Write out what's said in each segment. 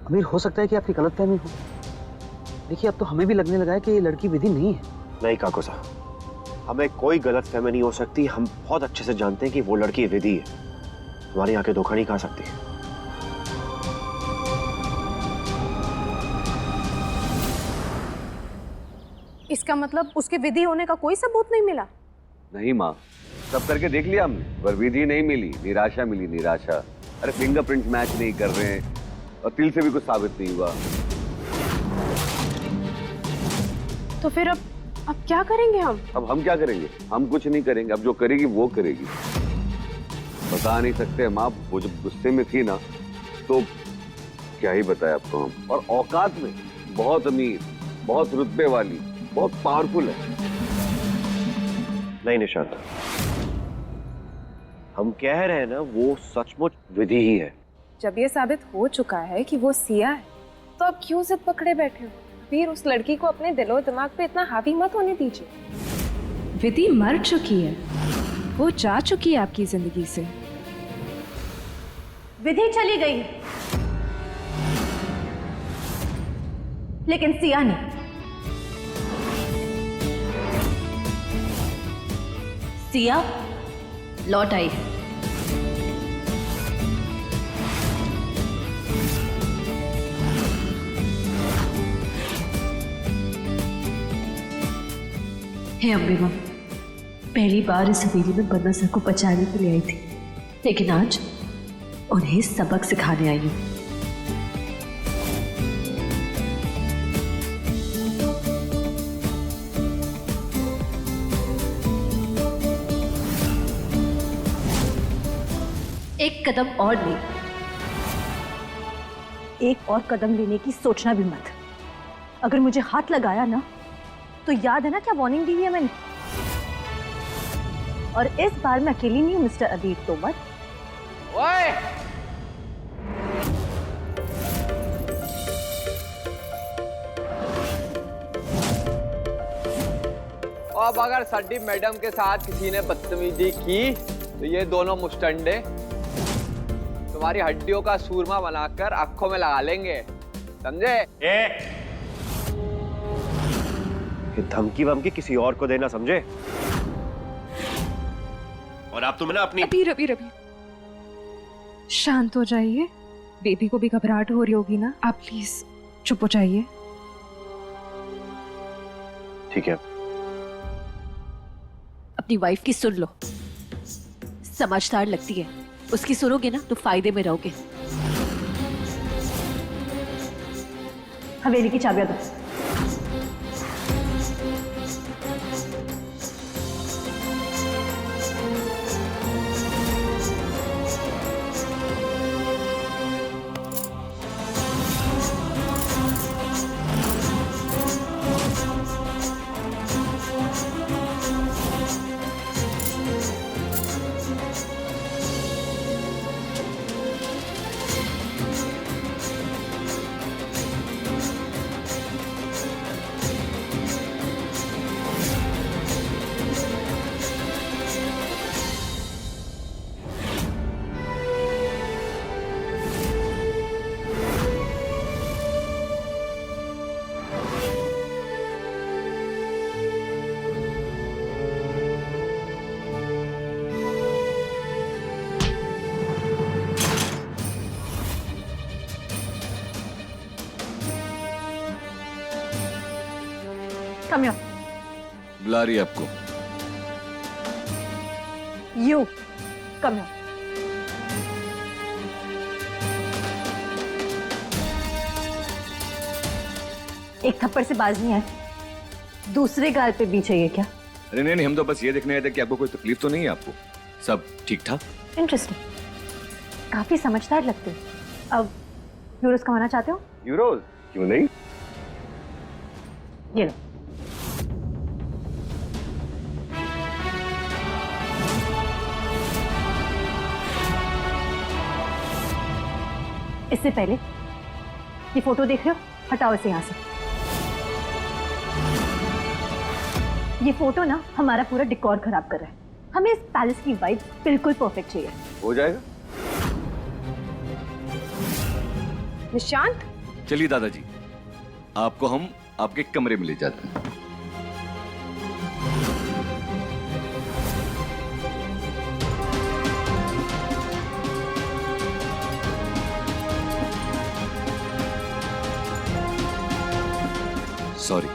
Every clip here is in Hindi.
अमीर, हो सकता है कि आपकी गलतफहमी हो। देखिए, अब तो हमें भी लगने लगा है कि ये लड़की विधि नहीं है। नहीं काको साहब, हमें कोई गलतफहमी नहीं हो सकती। हम बहुत अच्छे से जानते हैं कि वो लड़की विधि है। हमारी आंखें धोखा नहीं खा सकती। इसका मतलब उसके विधि होने का कोई सबूत नहीं मिला? नहीं माँ, सब करके देख लिया हमने, पर विधि नहीं मिली, निराशा मिली, निराशा। अरे फिंगरप्रिंट मैच नहीं कर रहे हैं और तिल से भी कुछ साबित नहीं हुआ। तो फिर अब क्या करेंगे हम? अब हम क्या करेंगे? हम कुछ नहीं करेंगे। अब जो करेगी वो करेगी। बता नहीं सकते माँ, वो जब गुस्से में थी ना तो क्या ही बताया आपको हम। और औकात में बहुत अमीर, बहुत रुतबे वाली, बहुत पावरफुल है। नहीं निशांत, हम कह रहे हैं ना वो सचमुच विधि ही है। जब ये साबित हो चुका है कि वो सिया है, तो अब क्यों जिद पकड़े बैठे हो? फिर उस लड़की को अपने दिलो दिमाग पे इतना हावी मत होने दीजिए। विधि मर चुकी है, वो जा चुकी है आपकी जिंदगी से। विधि चली गई, लेकिन सिया नहीं। सिया लौट आई है। हे अम्बे मां, पहली बार इस हवेली में बन्ना सर को बचाने के लिए आई थी, लेकिन आज उन्हें सबक सिखाने आई हूं। एक कदम और ले, एक और कदम लेने की सोचना भी मत। अगर मुझे हाथ लगाया ना, तो याद है ना क्या वार्निंग दी है मैंने? और इस बार मैं अकेली नहीं हूं मिस्टर अदीब तोमर। ओए! अब अगर सड्डी मैडम के साथ किसी ने बदतमीजी की तो ये दोनों मुस्टंडे तुम्हारी हड्डियों का सूरमा बनाकर आंखों में लगा लेंगे, समझे? ये धमकी वमकी किसी और को देना, समझे? और आप तुम ना अपनी रवि शांत हो जाइए। बेबी को भी घबराहट हो रही होगी ना, आप प्लीज चुप हो जाइए। ठीक है। अपनी वाइफ की सुन लो, समझदार लगती है, उसकी सुनोगे ना तो फायदे में रहोगे। हवेली की चाबियां दो। Come here. बुला रही है आपको। You come here. एक थप्पड़ से बाज नहीं आए, दूसरे गाल पे भी चाहिए क्या? अरे नहीं, हम तो बस ये देखने आए थे कि आपको कोई तकलीफ तो नहीं है। आपको सब ठीक ठाक? इंटरेस्टिंग, काफी समझदार लगते हो। अब यूरोस कमाना चाहते हो? यूरोज? क्यों नहीं। ये लो। इससे पहले ये फोटो देख रहे हो, हटाओ इसे यहां से। ये फोटो ना हमारा पूरा डिकोर खराब कर रहा है। हमें इस पैलेस की वाइब बिल्कुल परफेक्ट चाहिए। हो जाएगा। निशांत, चलिए दादाजी, आपको हम आपके कमरे में ले जाते हैं। सॉरी।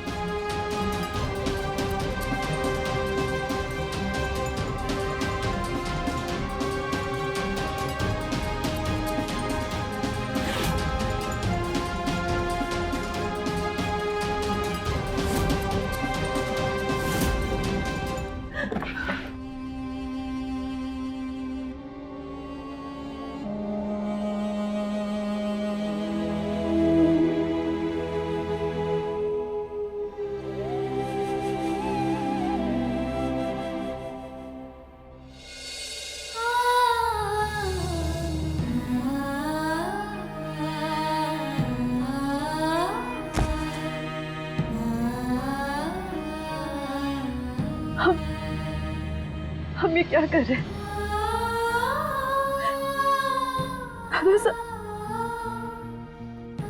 हम ये क्या कर रहे हैं?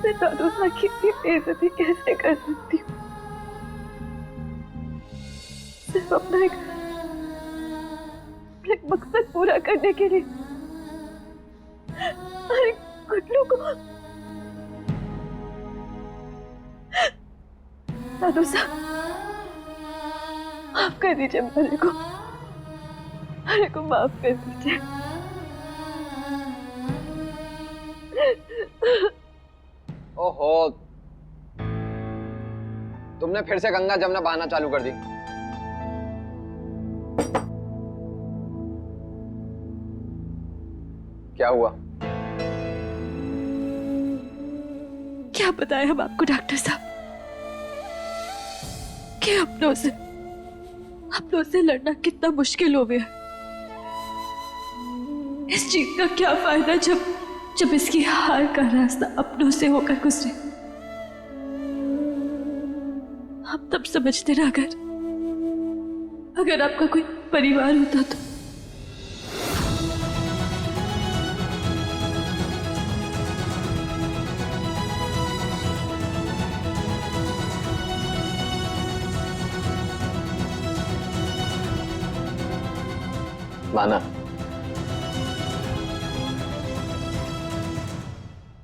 मैं दादूसा की बेइज्जती कैसे कर सकती हूँ? सिर्फ अपना एक मकसद पूरा करने के लिए अरे गुड्डू को। दादूसा माफ कर दीजिए, मेरे को माफ कर दीजिए। ओहो, तुमने फिर से गंगा जमुना बहाना चालू कर दी। क्या हुआ? क्या बताएं हम आपको डॉक्टर साहब कि अपनों से लड़ना कितना मुश्किल हो गया। इस जीत का क्या फायदा जब इसकी हार का रास्ता अपनों से होकर गुजरे। आप तब समझते ना, अगर आपका कोई परिवार होता तो।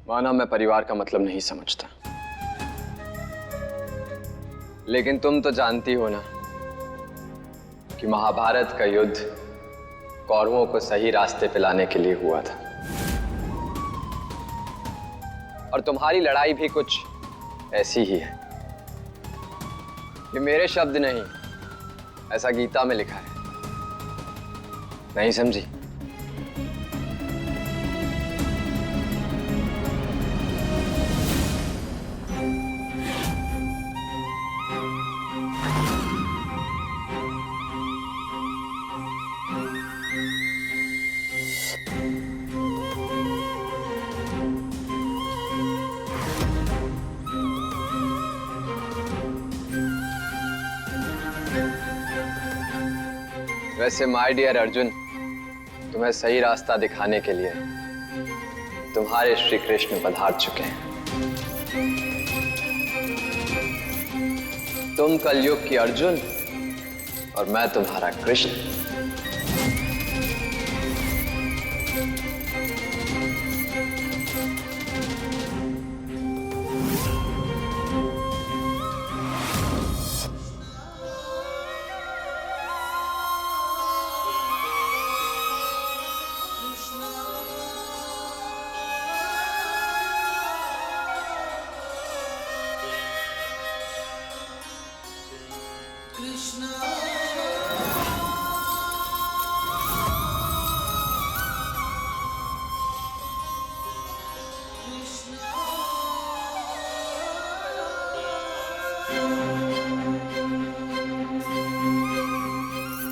माना मैं परिवार का मतलब नहीं समझता, लेकिन तुम तो जानती हो ना कि महाभारत का युद्ध कौरवों को सही रास्ते पे लाने के लिए हुआ था, और तुम्हारी लड़ाई भी कुछ ऐसी ही है। ये मेरे शब्द नहीं, ऐसा गीता में लिखा है। नहीं समझी? वैसे माय डियर अर्जुन, तुम्हें सही रास्ता दिखाने के लिए तुम्हारे श्री कृष्ण पधार चुके हैं। तुम कलयुग की अर्जुन और मैं तुम्हारा कृष्ण।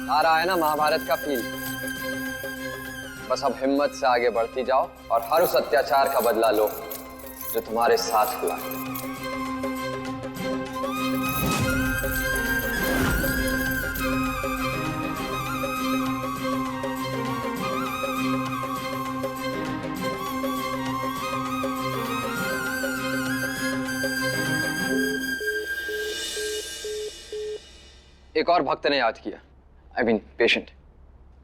आ रहा है ना महाभारत का फील। बस अब हिम्मत से आगे बढ़ती जाओ और हर उस अत्याचार का बदला लो जो तुम्हारे साथ हुआ। एक और भक्त ने याद किया, आई मीन पेशेंट।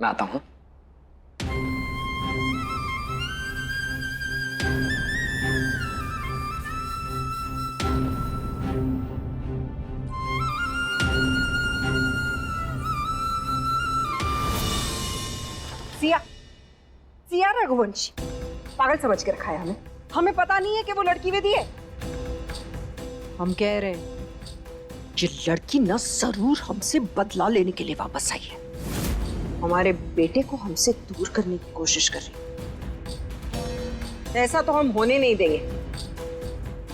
मैं आता हूँ। सिया, सिया रघुवंशी पागल समझ के रखा है हमें। हमें पता नहीं है कि वो लड़की विधि है। हम कह रहे हैं ये लड़की ना जरूर हमसे बदला लेने के लिए वापस आई है। हमारे बेटे को हमसे दूर करने की कोशिश कर रही है। ऐसा तो हम होने नहीं देंगे।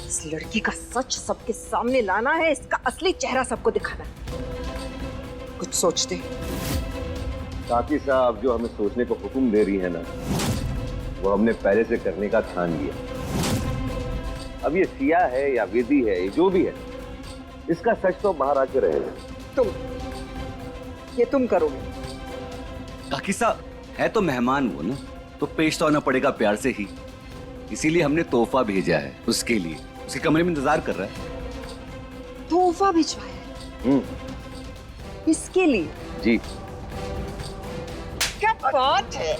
इस लड़की का सच सबके सामने लाना है, इसका असली चेहरा सबको दिखाना है। कुछ सोचते हैं। काकी साहब जो हमें सोचने को हुक्म दे रही है ना, वो हमने पहले से करने का ठान लिया। अब ये सिया है या विधि है, जो भी है, इसका सच तो बाहर आके रहेगा। ये तुम करोगे। काकी साहब है तो मेहमान वो ना, तो पेश तो आना पड़ेगा प्यार से ही। इसीलिए हमने तोहफा भेजा है उसके लिए, उसके कमरे में इंतजार कर रहा है। तोहफा भिजवाया है इसके लिए? जी। क्या बात है,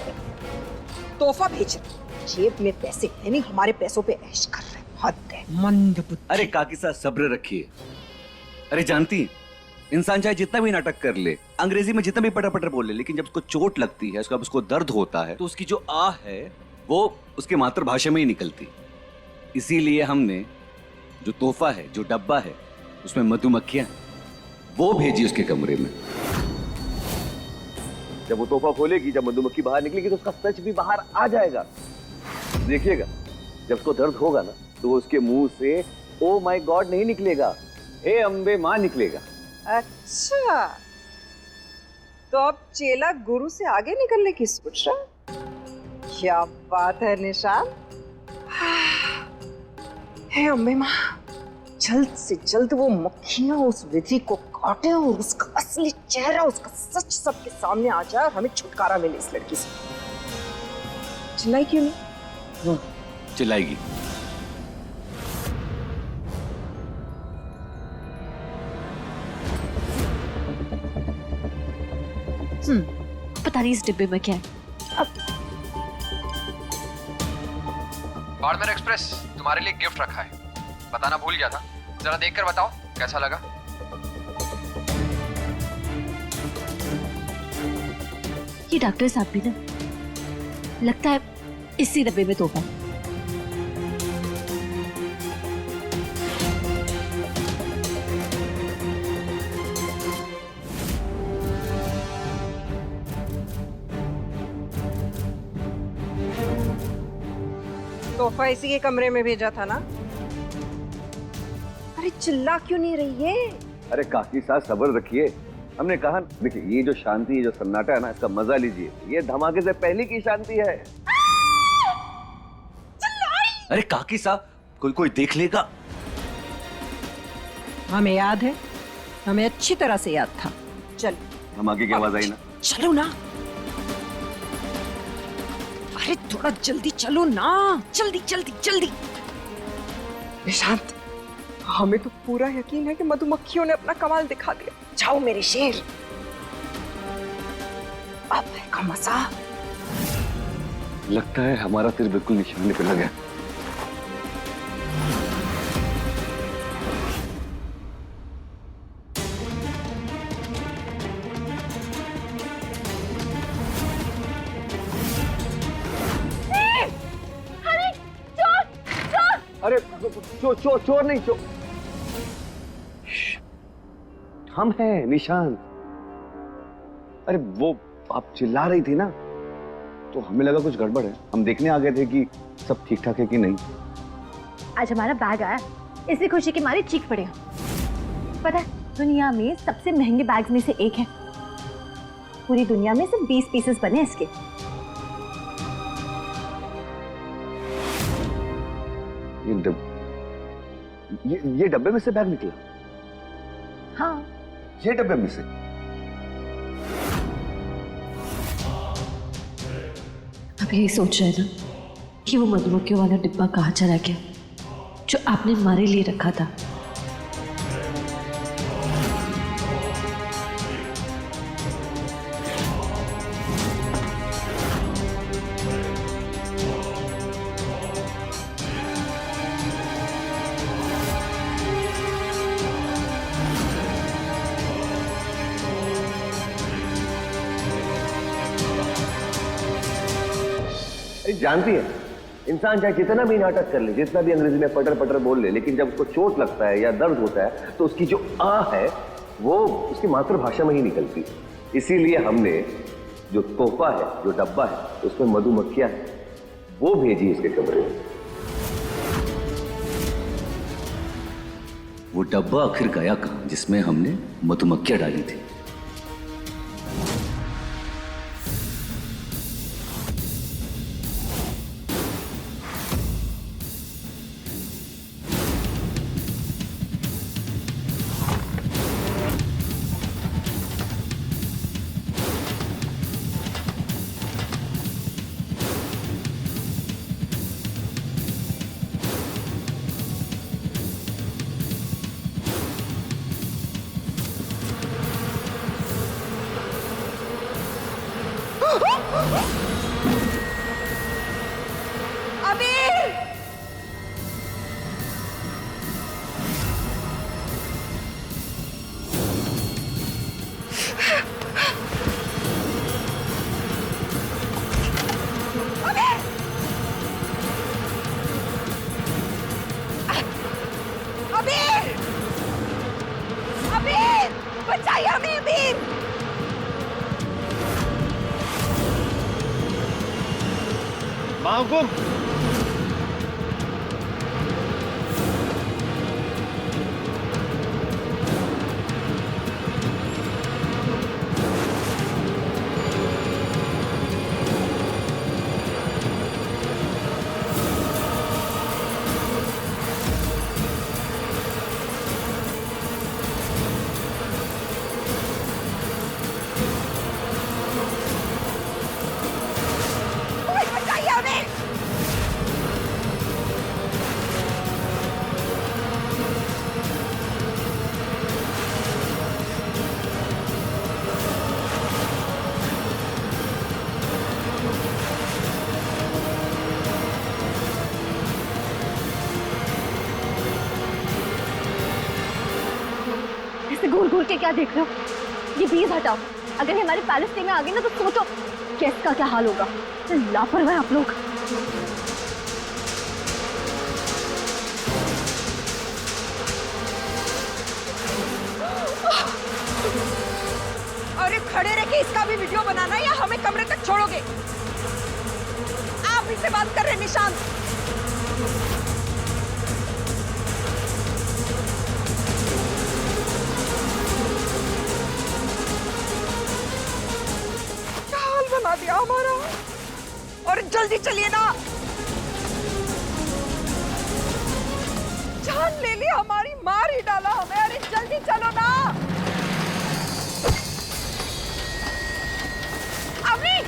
तोहफा भेज रहे। जेब में पैसे है नहीं, हमारे पैसों पे ऐश कर रहे। हद है, मंदबुद्धि। अरे काकी साहब सब्र रखिए। अरे जानती हैं, इंसान चाहे जितना भी नाटक कर ले, अंग्रेजी में जितना भी पटर पटर बोल ले, लेकिन जब उसको चोट लगती है, उसको दर्द होता है, तो उसकी जो आह है वो उसके मातृभाषा में ही निकलती। इसीलिए हमने जो तोहफा है, जो डब्बा है, उसमें मधुमक्खियां वो भेजी उसके कमरे में। जब वो तोहफा खोलेगी, जब मधुमक्खी बाहर निकलेगी, तो उसका सच भी बाहर आ जाएगा। देखिएगा, जब उसको दर्द होगा ना, तो वो उसके मुंह से ओ माय गॉड नहीं निकलेगा, हे अम्बे मां निकलेगा। अच्छा, तो अब चेला गुरु से आगे निकलने की सोच रहा? क्या बात है निशान। हे अम्बे मां, जल्द से जल्द वो मक्खियां उस विधि को काटे और उसका असली चेहरा, उसका सच सबके सामने आ जाए और हमें छुटकारा मिले इस लड़की से। चिल्लाई क्यों नहीं? चिल्लाएगी। पता नहीं इस डिब्बे में क्या है। बाड़मेर एक्सप्रेस तुम्हारे लिए गिफ्ट रखा है, बताना भूल गया था। जरा देखकर बताओ कैसा लगा। ये डॉक्टर साहब भी ना, लगता है इसी डब्बे में तोहफा। तोहफा इसी के कमरे में भेजा था ना? अरे चिल्ला क्यों नहीं रही है? अरे काकी साहब सब्र रखिए। हमने कहा, देखिए ये जो शांति, ये जो सन्नाटा है ना, इसका मजा लीजिए। ये धमाके से पहले की शांति है। अरे काकी साहब, कोई देख लेगा। हमें याद है, हमें अच्छी तरह से याद था। चल, धमाके की आवाज आई ना। चलो ना। अरे थोड़ा जल्दी चलो ना, जल्दी जल्दी जल्दी। निशांत, हमें तो पूरा यकीन है कि मधुमक्खियों ने अपना कमाल दिखा दिया। जाओ मेरे शेर, अब है का मजा। लगता है हमारा तीर बिल्कुल निशाने पे लगा। अरे चोर नहीं, चोर हम हैं निशान। अरे वो आप चिल्ला रही थी ना, तो हमें लगा कुछ गड़बड़ है। हम देखने आ गए थे कि सब ठीक ठाक है कि नहीं। आज हमारा बैग आया, इसी खुशी की मारी चीख पड़े। पता है, दुनिया में सबसे महंगे बैग्स में से एक है। पूरी दुनिया में सिर्फ 20 पीसेस बने इसके। ये डब्बे में से बैग निकला? हाँ, ये डब्बे में से। अब यही सोच रहे ना कि वो मधुमक्खियों वाला डिब्बा कहाँ चला गया जो आपने हमारे लिए रखा था। जानती है, इंसान चाहे जितना भी नाटक कर ले, जितना भी अंग्रेजी में पटर पटर बोल ले, लेकिन जब उसको चोट लगता है या दर्द होता है तो उसकी जो आह है वो उसकी मातृभाषा में ही निकलती है। इसीलिए हमने जो तोहफा है, जो डब्बा है, उसमें मधुमक्खियां है, वो भेजी इसके कमरे में। वो डब्बा आखिर गया कहां जिसमें हमने मधुमक्खियां डाली थी? माहुकुम, घूर घूर के क्या देख रहे हो? ये बीज हटाओ। अगर ये हमारे पैलेस में आ गई ना तो सोचो कि इसका क्या हाल होगा। लापरवाह आप लोग। अरे खड़े रह के इसका भी वीडियो बनाना या हमें कमरे तक छोड़ोगे? आप इससे बात कर रहे हैं निशांत? बना दिया हमारा। और जल्दी चलिए ना, जान ले ली हमारी, मार ही डाला हमें। अरे जल्दी चलो ना। अभी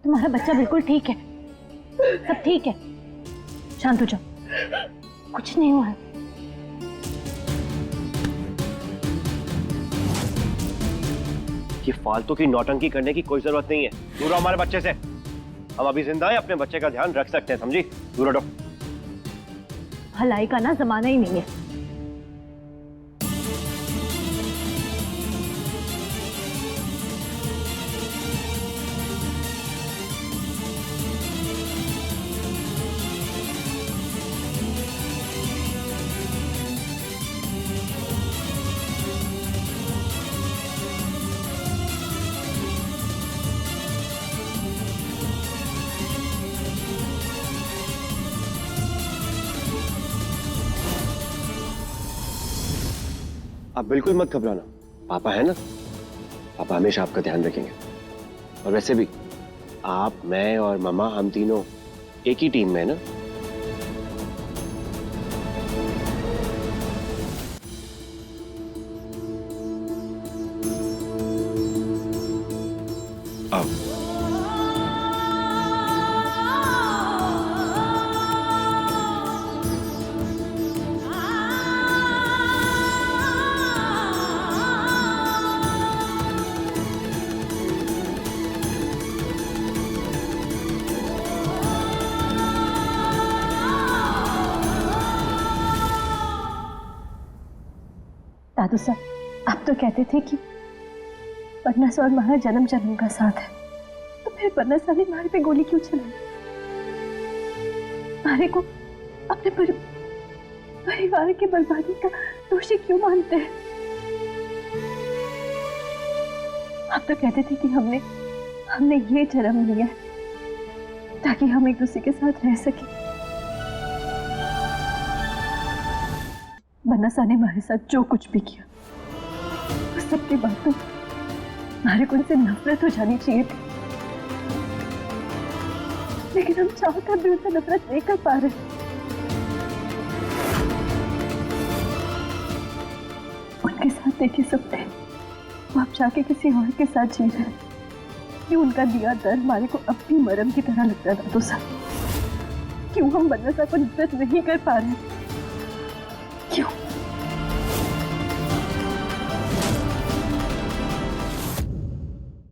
तुम्हारा बच्चा बिल्कुल ठीक है, सब ठीक है। शांत हो जाओ, कुछ नहीं हुआ है। ये फालतू की नौटंकी करने की कोई जरूरत नहीं है। दूर रहो हमारे बच्चे से। हम अभी जिंदा हैं, अपने बच्चे का ध्यान रख सकते हैं, समझी? दूर हटो। भलाई का ना जमाना ही नहीं है। आप बिल्कुल मत घबराना, पापा है ना, पापा हमेशा आपका ध्यान रखेंगे। और वैसे भी आप, मैं और मम्मा, हम तीनों एक ही टीम में है ना। दादू साहब आप तो कहते थे कि पन्ना सा और हमारा जन्म जन्म का साथ है, तो फिर पन्ना सा ने हमारे पे गोली क्यों चलाई? हमारे को अपने परिवार की बर्बादी का दोषी क्यों मानते हैं? आप तो कहते थे कि हमने ये जन्म लिया है ताकि हम एक दूसरे के साथ रह सके। बनसा ने हमारे साथ जो कुछ भी किया उस सबके बाद तो हमारे को उनसे नफरत हो जानी चाहिए थी, लेकिन हम चाहकर भी उनसे नफरत नहीं कर पा रहे। उनके साथ देखिए सपने, वो आप जाके किसी और के साथ जी रहे हैं। क्यों उनका दिया दर्द हमारे को अब भी मरम की तरह लगता है दादू साहब? क्यों हम बनसा को नफरत नहीं कर पा रहे? क्यों?